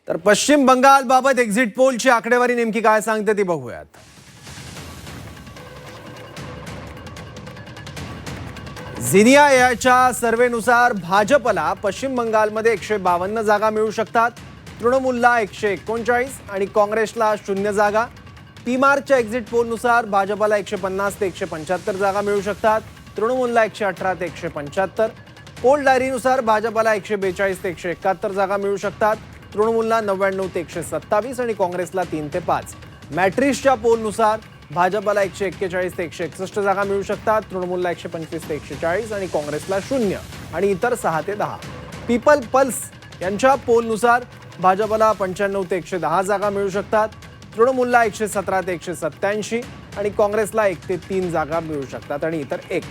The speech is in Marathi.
तर पश्चिम बंगाल बाबत एक्झिट पोलची आकडेवारी नेमकी काय सांगते ती बघूयात. झिनिया याच्या सर्वेनुसार भाजपला पश्चिम बंगालमध्ये 152 जागा मिळू शकतात, तृणमूलला 139 आणि काँग्रेसला 0 जागा. पीमार्कच्या एक्झिट पोलनुसार भाजपला 150 ते 175 जागा मिळू शकतात, तृणमूलला 118 ते 175. पोल डायरीनुसार भाजपला 142 ते 171 जागा मिळू शकतात, तृणमूलला 99 ते 127 आणि काँग्रेसला 3 ते 5. मॅट्रिक्सच्या पोलनुसार भाजपला 141 ते 161 जागा मिळू शकतात, तृणमूलला 125 ते 140 आणि काँग्रेसला 0 आणि इतर 6 ते 10. पीपल पल्स यांच्या पोलनुसार भाजपला 95 ते 110 जागा मिळू शकतात, तृणमूलला 117 ते 187 आणि काँग्रेसला 1 ते 3 जागा मिळू शकतात आणि इतर 1.